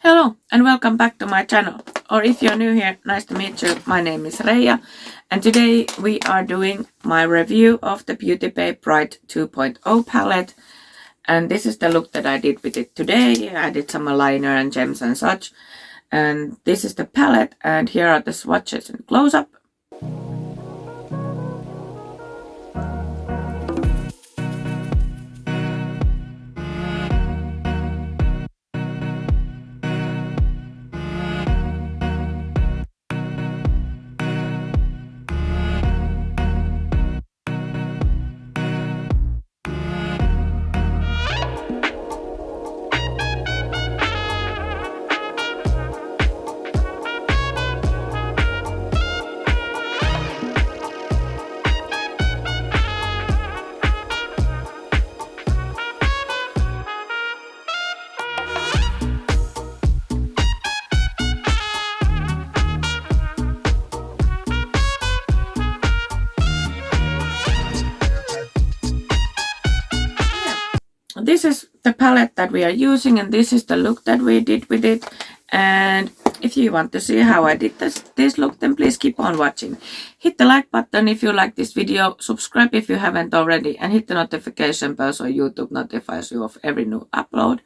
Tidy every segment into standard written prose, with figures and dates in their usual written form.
Hello and welcome back to my channel, or if you're new here, nice to meet you. My name is Reija and today we are doing my review of the Beauty Bay Bright 2.0 palette, and this is the look that I did with it today. I did some eyeliner and gems and such, and this is the palette, and here are the swatches and close-up. This is the palette that we are using, and this is the look that we did with it. And if you want to see how I did this look, then please keep on watching. Hit the like button if you like this video, subscribe if you haven't already, and hit the notification bell so YouTube notifies you of every new upload.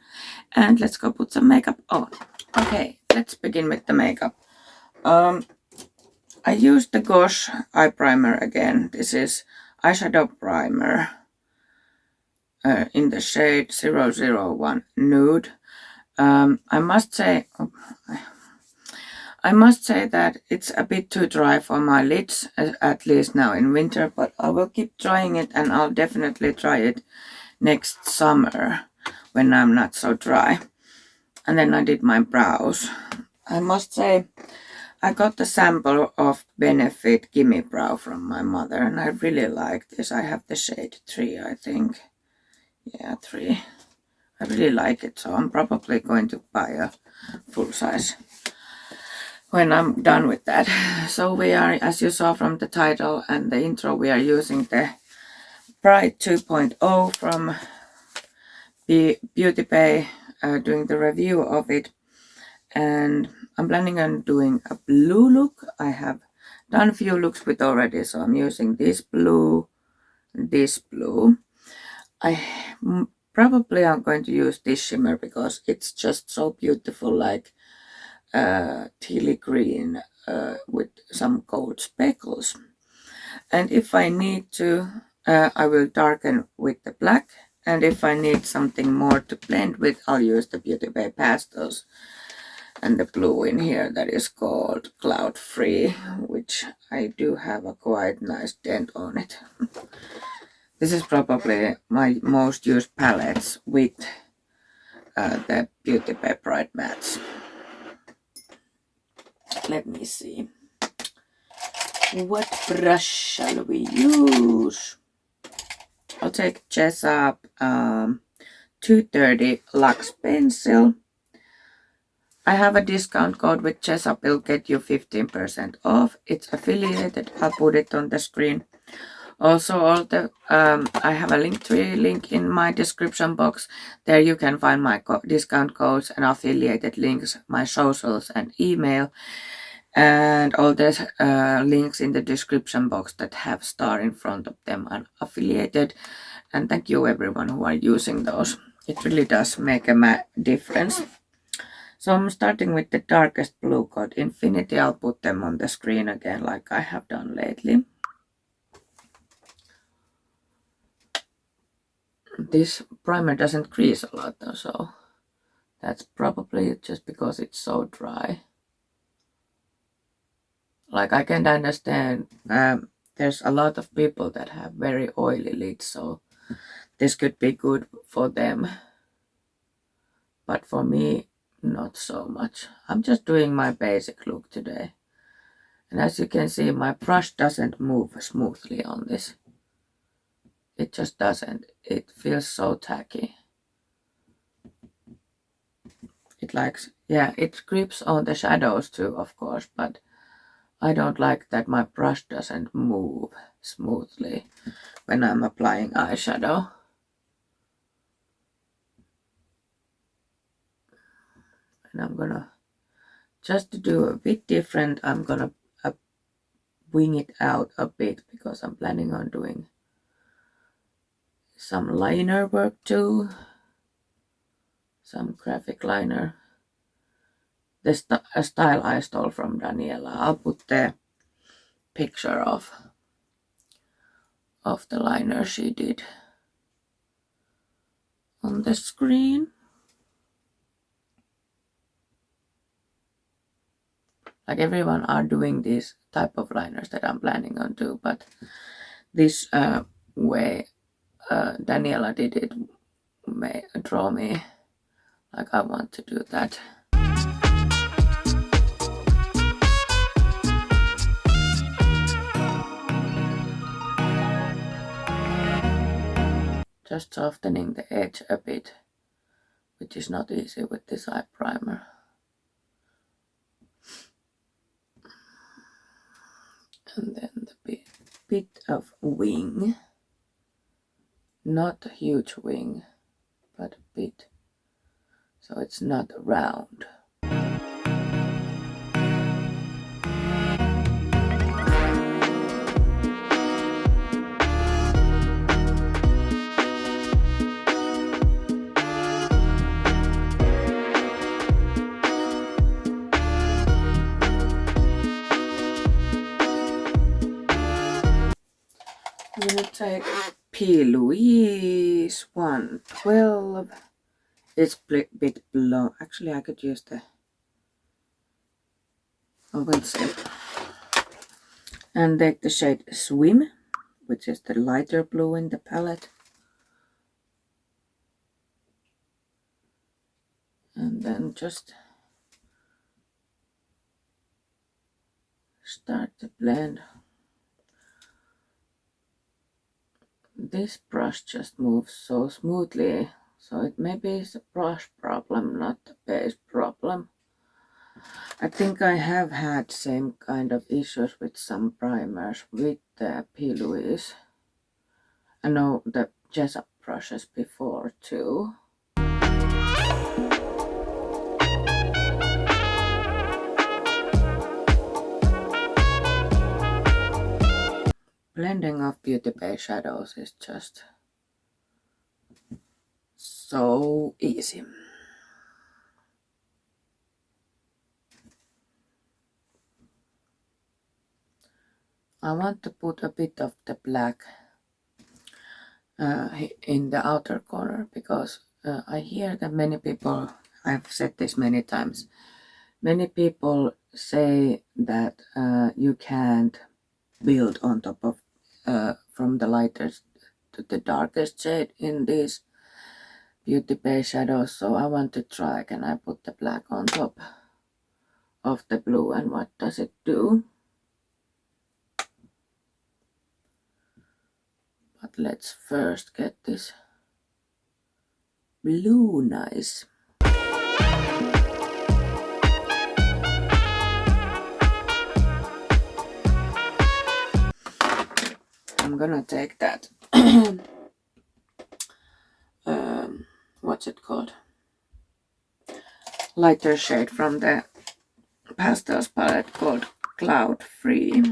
And let's go put some makeup on. Okay, let's begin with the makeup. I used the Gosh eye primer again. This is eyeshadow primer. In the shade 001 Nude. I must say that it's a bit too dry for my lids, at least now in winter, but I will keep trying it, and I'll definitely try it next summer when I'm not so dry. And then I did my brows. I must say I got the sample of Benefit Gimme Brow from my mother, and I really like this. I have the shade 3, I think. Yeah, 3. I really like it, so I'm probably going to buy a full size when I'm done with that. So we are, as you saw from the title and the intro, we are using the Bright 2.0 from the Beauty Bay, doing the review of it. And I'm planning on doing a blue look. I have done a few looks with already, so I'm using this blue, this blue. I probably am going to use this shimmer because it's just so beautiful, like tealy green with some gold speckles. And if I need to, I will darken with the black, and if I need something more to blend with, I'll use the Beauty Bay Pastels and the blue in here that is called Cloud Free, which I do have a quite nice dent on it. This is probably my most used palettes with the Beauty Bay Bright Mattes. Let me see. What brush shall we use? I'll take Jessup 230 Luxe Pencil. I have a discount code with Jessup. It'll get you 15% off. It's affiliated. I'll put it on the screen. Also, I have a Linktree link in my description box. There you can find my discount codes and affiliated links, my socials and email, and all the links in the description box that have star in front of them are affiliated. And thank you everyone who are using those. It really does make a difference. So I'm starting with the darkest blue code Infinity. I'll put them on the screen again like I have done lately. This primer doesn't crease a lot though, so that's probably just because it's so dry. Like, I can understand, there's a lot of people that have very oily lids, so this could be good for them. But for me, not so much. I'm just doing my basic look today. And as you can see, my brush doesn't move smoothly on this. It just doesn't. It feels so tacky. It likes, yeah, it grips on the shadows too, of course, but I don't like that my brush doesn't move smoothly when I'm applying eyeshadow. and I'm gonna, just to do a bit different, I'm gonna wing it out a bit because I'm planning on doing some liner work too, some graphic liner. The style I stole from Daniela. I'll put the picture of the liner she did on the screen. Like everyone are doing these type of liners that I'm planning on do, but this way Daniela did it, draw me like I want to do that. Just softening the edge a bit, which is not easy with this eye primer. And then the bit of wing, not a huge wing, but a bit, so it's not round. I'm gonna take P. Louise 112. It's a bit below. Actually, I could use the. Oh, we'll see. And take the shade Swim, which is the lighter blue in the palette. And then just start to blend. This brush just moves so smoothly, so it maybe is a brush problem, not a base problem. I think I have had same kind of issues with some primers with the P. Louise. I know the Jessup brushes before too. Blending of beauty base shadows is just so easy. I want to put a bit of the black in the outer corner because I hear that many people, I've said this many times, many people say that you can't build on top of from the lightest to the darkest shade in these beauty base shadows, so I want to try. Can I put the black on top of the blue and what does it do? But let's first get this blue nice. I'm gonna take that what's it called, lighter shade from the pastels palette called Cloud Free,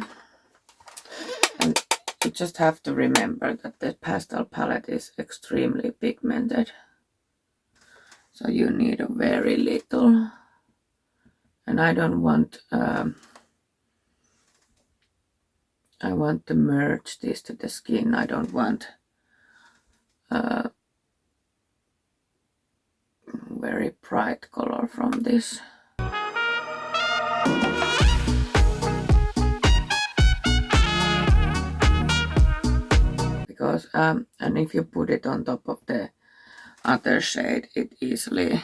and you just have to remember that the pastel palette is extremely pigmented, so you need a very little, and I don't want I want to merge this to the skin. I don't want very bright color from this. Because and if you put it on top of the other shade, it easily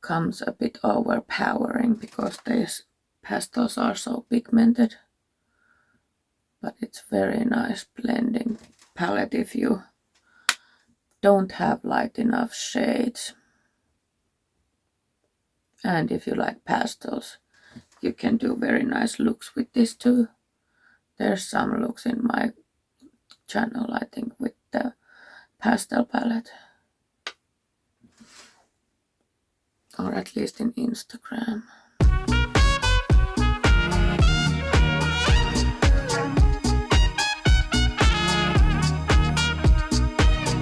comes a bit overpowering because these pastels are so pigmented. But it's very nice blending palette if you don't have light enough shades. And if you like pastels, you can do very nice looks with this too. There's some looks in my channel, I think, with the pastel palette. or at least in Instagram.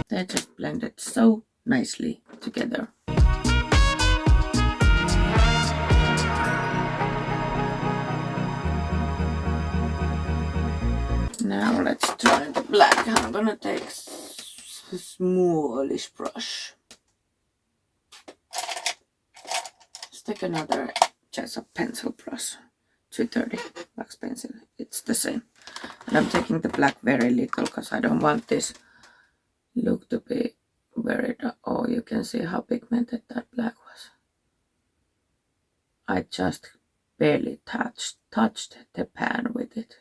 They just blended so nicely together. Now let's try the black. I'm gonna take a smallish brush. Let's take another just a pencil brush. 230 wax pencil. It's the same. And I'm taking the black very little because I don't want this look to be very dark. Oh, you can see how pigmented that black was. I just barely touched the pan with it.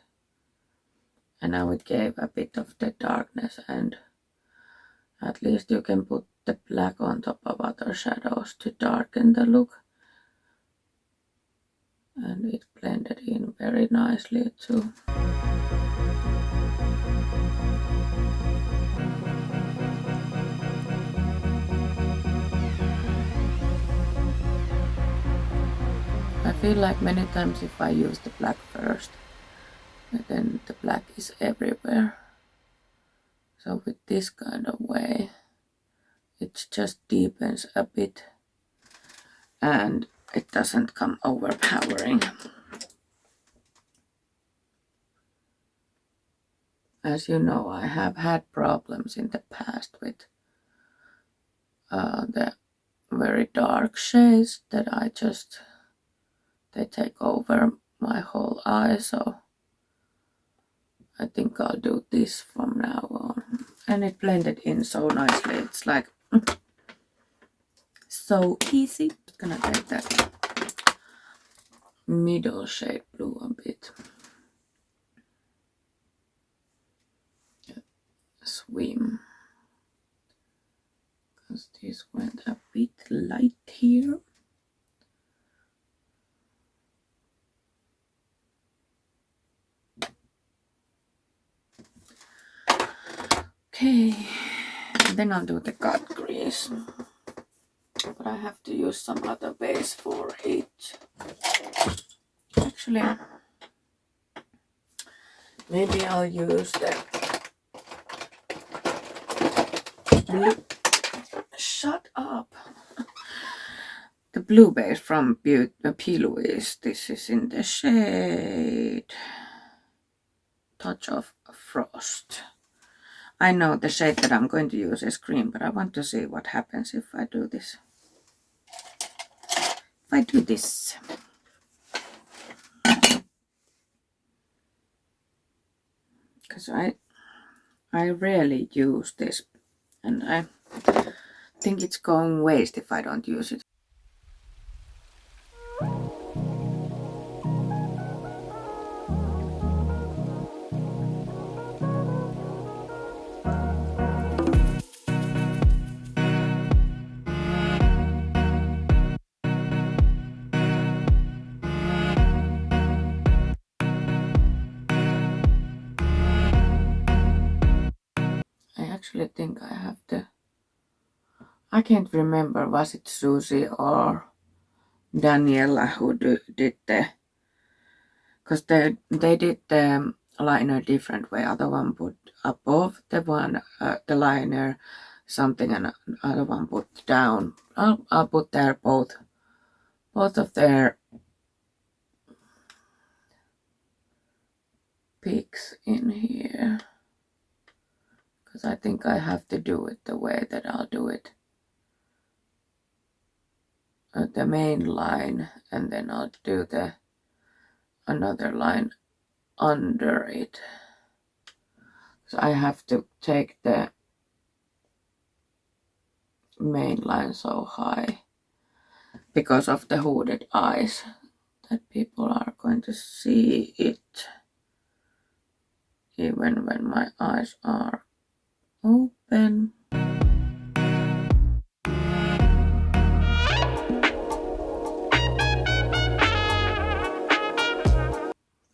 And now it gave a bit of the darkness, and at least you can put the black on top of other shadows to darken the look. And it blended in very nicely too. I feel like many times if I use the black first, then the black is everywhere. So with this kind of way, it just deepens a bit and it doesn't come overpowering. As you know, I have had problems in the past with the very dark shades that they take over my whole eye, so I think I'll do this from now on. And it blended in so nicely. It's like so easy. I'm gonna take that middle shade blue a bit. Swim. Because this went a bit light here. Okay, and then I'll do the cut grease, but I have to use some other base for it. Actually, maybe I'll use the blue. Shut up! The blue base from P. Louise. This is in the shade Touch of Frost. I know the shade that I'm going to use is green, but I want to see what happens if I do this. If I do this. Because I rarely use this, and I think it's going waste if I don't use it. I actually think I have to. I can't remember, was it Susie or Daniela who did the, because they did the liner different way. Other one put above the one the liner something, and other one put down. I'll put there both of their pics in here, because I think I have to do it the way that I'll do it. The main line, and then I'll do the another line under it. So I have to take the main line so high because of the hooded eyes that people are going to see it even when my eyes are open.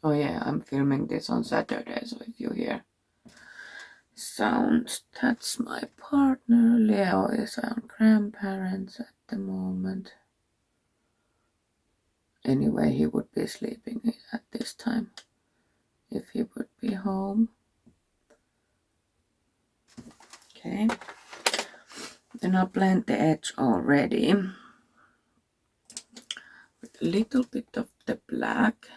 Oh yeah, I'm filming this on Saturday, so if you hear sounds, that's my partner. Leo is on grandparents at the moment. anyway, he would be sleeping at this time if he would be home. Okay, then I'll blend the edge already with a little bit of the black.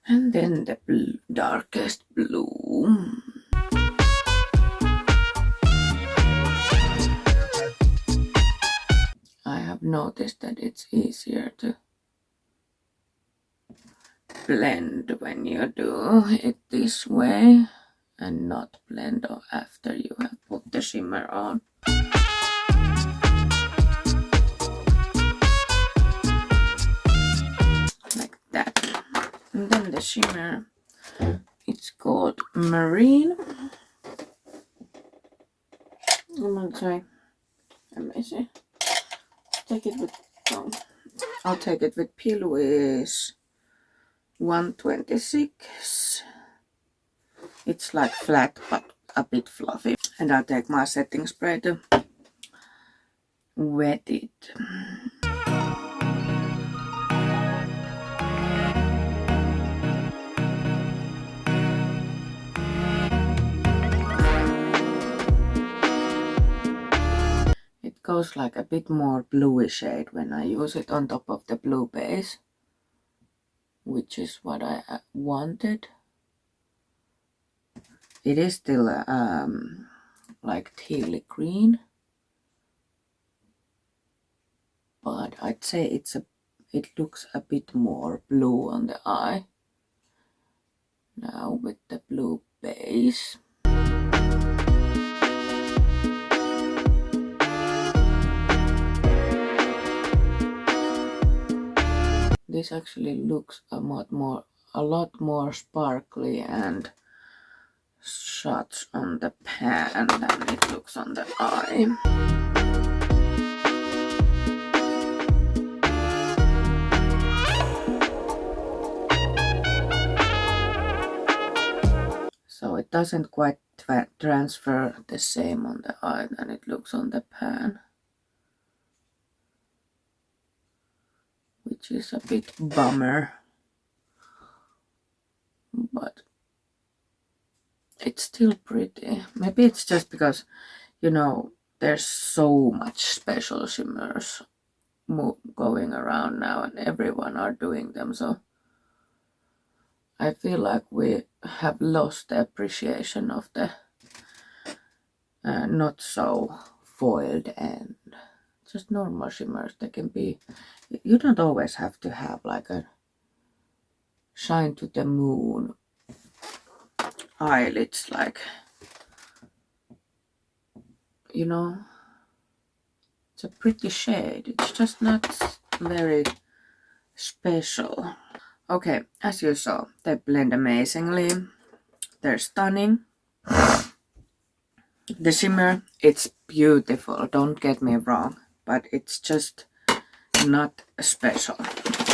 And then the darkest blue. I have noticed that it's easier to blend when you do it this way and not blend after you have put the shimmer on. Like that. And then the shimmer, it's called Marine. I'm gonna try, let me see. Take it with, I'll take it with Pillows 126. It's like flat but a bit fluffy. And I'll take my setting spray to wet it. It goes like a bit more bluey shade when I use it on top of the blue base, which is what I wanted. It is still like tealy green, but I'd say it looks a bit more blue on the eye now with the blue base. This actually looks a lot more sparkly and shots on the pan than it looks on the eye. So it doesn't quite transfer the same on the eye than it looks on the pan, which is a bit bummer, but it's still pretty. Maybe it's just because, you know, there's so much special shimmers going around now and everyone are doing them, so I feel like we have lost the appreciation of the not so foiled and just normal shimmers. They can be, you don't always have to have like a shine to the moon eyelids, like, you know, it's a pretty shade. It's just not very special. Okay, as you saw, they blend amazingly. They're stunning. The shimmer, it's beautiful, don't get me wrong, but it's just not special,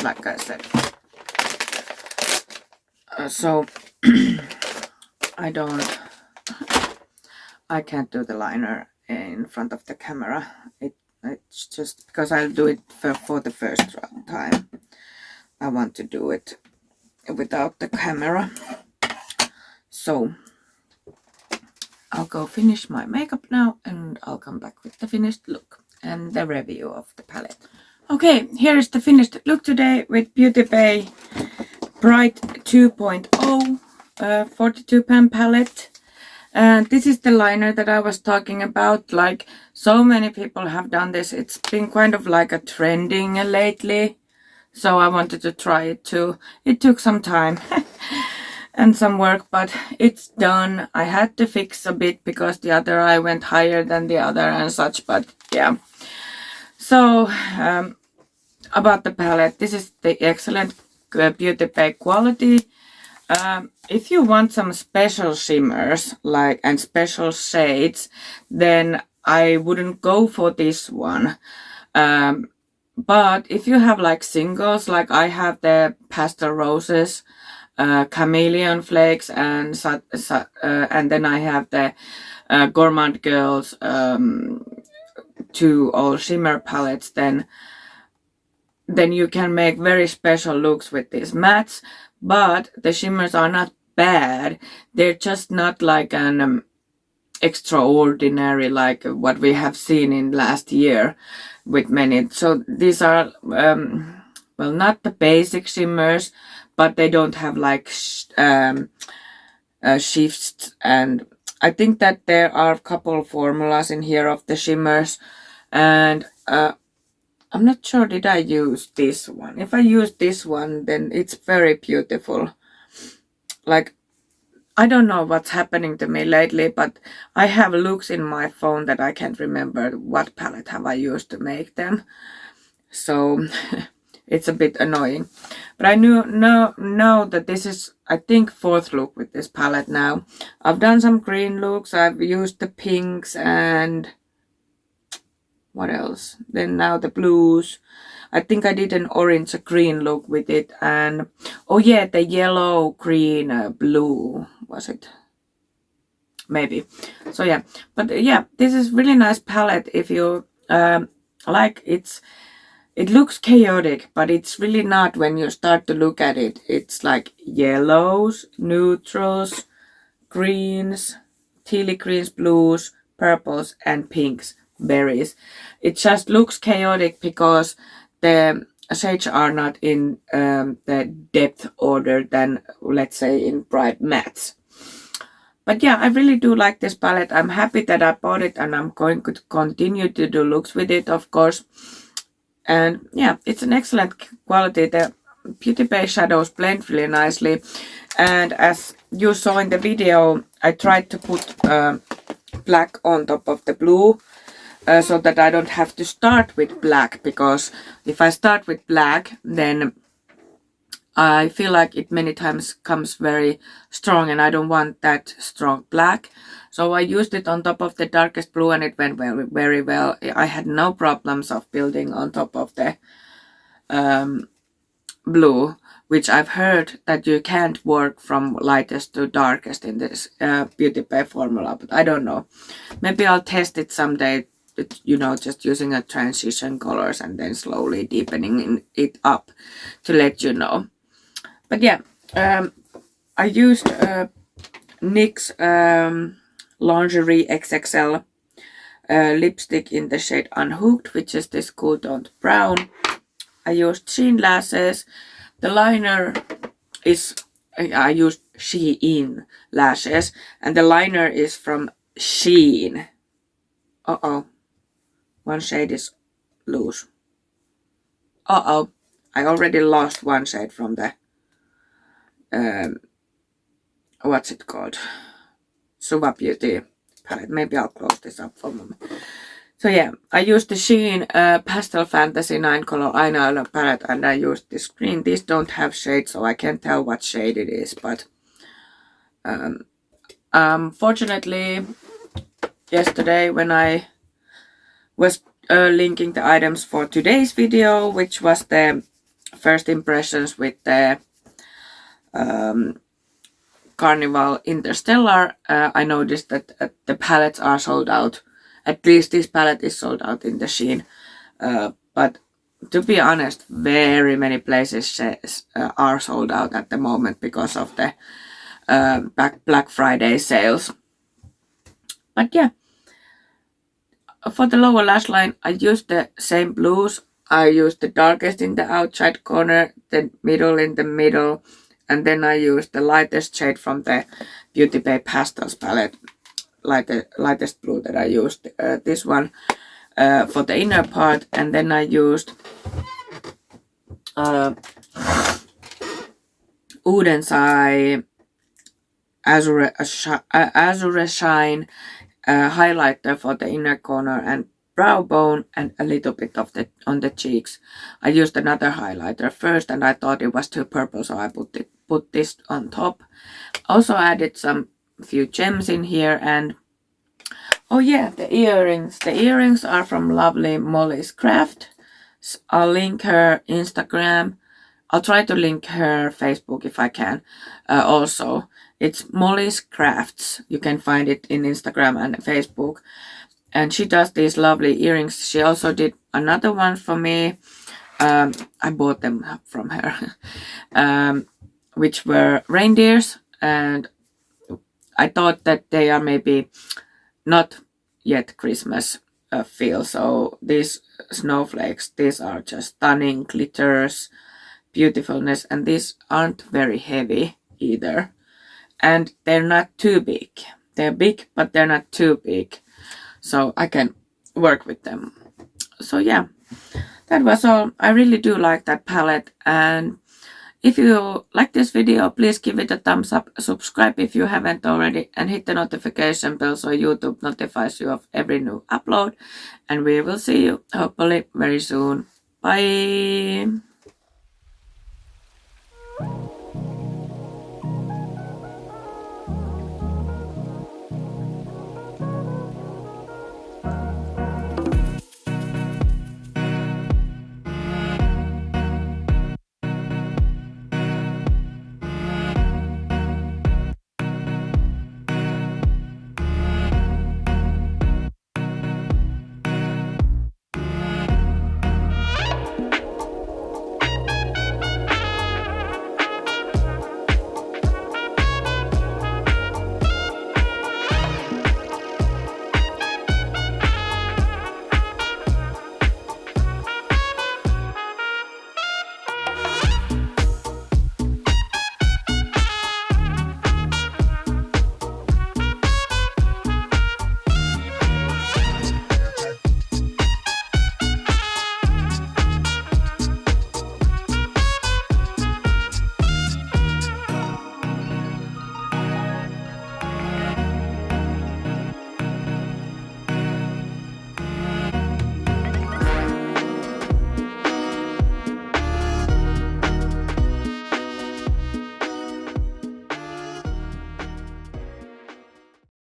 like I said. So I can't do the liner in front of the camera. It's just because I'll do it for the first time. I want to do it without the camera. So I'll go finish my makeup now and I'll come back with the finished look and the review of the palette. Okay, here is the finished look today with Beauty Bay Bright 2.0 42 pan palette. And this is the liner that I was talking about. Like, so many people have done this. It's been kind of like a trending lately. So I wanted to try it too. It took some time and some work, but it's done. I had to fix a bit because the other eye went higher than the other and such, but yeah. So about the palette, this is the excellent Beauty Bay quality. If you want some special shimmers and special shades, then I wouldn't go for this one. But if you have like singles, like I have the Pastel Roses, Chameleon Flakes, and then I have the Gourmand Girls 2 all shimmer palettes, then you can make very special looks with these mattes. But the shimmers are not bad. They're just not like an extraordinary like what we have seen in last year with many. So these are well, not the basic shimmers, but they don't have like shifts. And I think that there are a couple formulas in here of the shimmers, and I'm not sure did I use this one. If I use this one, then it's very beautiful. Like, I don't know what's happening to me lately, but I have looks in my phone that I can't remember what palette have I used to make them. So it's a bit annoying. But I know that this is, I think, 4th look with this palette now. I've done some green looks. I've used the pinks and what else? Then now the blues. I think I did an orange green look with it, and oh yeah, the yellow, green, blue, was it? Maybe. So yeah, but yeah, this is really nice palette if you like. It looks chaotic, but it's really not when you start to look at it. It's like yellows, neutrals, greens, tealy greens, blues, purples, and pinks, berries. It just looks chaotic because the shades are not in the depth order than, let's say, in bright mattes. But yeah, I really do like this palette. I'm happy that I bought it, and I'm going to continue to do looks with it, of course. And yeah, it's an excellent quality. The Beauty Bay shadows blend really nicely. And as you saw in the video, I tried to put black on top of the blue. So that I don't have to start with black, because if I start with black, then I feel like it many times comes very strong, and I don't want that strong black. So I used it on top of the darkest blue, and it went very well. I had no problems of building on top of the blue, which I've heard that you can't work from lightest to darkest in this Beauty Bay formula, but I don't know. Maybe I'll test it someday. You know, just using a transition colors and then slowly deepening it up to let you know. But yeah, I used NYX Lingerie XXL lipstick in the shade Unhooked, which is this cool toned brown. I used Shein lashes. The liner is, I used Shein lashes, and the liner is from Shein. One shade is loose. I already lost one shade from the, what's it called? Suva Beauty palette. Maybe I'll close this up for a moment. So yeah, I used the Shein Pastel Fantasy 9 color eyeliner palette, and I used this green. These don't have shade, so I can't tell what shade it is, but fortunately, yesterday when I was linking the items for today's video, which was the first impressions with the Carnival Interstellar, I noticed that the palettes are sold out. At least this palette is sold out in the Shein. But to be honest, very many places are sold out at the moment because of the Black Friday sales. But yeah, for the lower lash line, I used the same blues. I used the darkest in the outside corner, the middle in the middle, and then I used the lightest shade from the Beauty Bay Pastels palette, lightest blue that I used, this one, for the inner part, and then I used Wooden Sky Azure Shine highlighter for the inner corner and brow bone, and a little bit of the on the cheeks. I used another highlighter first, and I thought it was too purple, so I put this on top. Also added some few gems in here, and Oh yeah, the earrings. The earrings are from lovely Molly's Craft. I'll link her Instagram. I'll try to link her Facebook if I can. Also, it's Molly's Crafts. You can find it in Instagram and Facebook. And she does these lovely earrings. She also did another one for me. I bought them from her, which were reindeers. And I thought that they are maybe not yet Christmas feel. So these snowflakes, these are just stunning glitters, beautifulness, and these aren't very heavy either. And they're not too big. They're big, but they're not too big. So I can work with them. So yeah, that was all. I really do like that palette. And if you like this video, please give it a thumbs up, subscribe if you haven't already, and hit the notification bell so YouTube notifies you of every new upload. And we will see you hopefully very soon. Bye!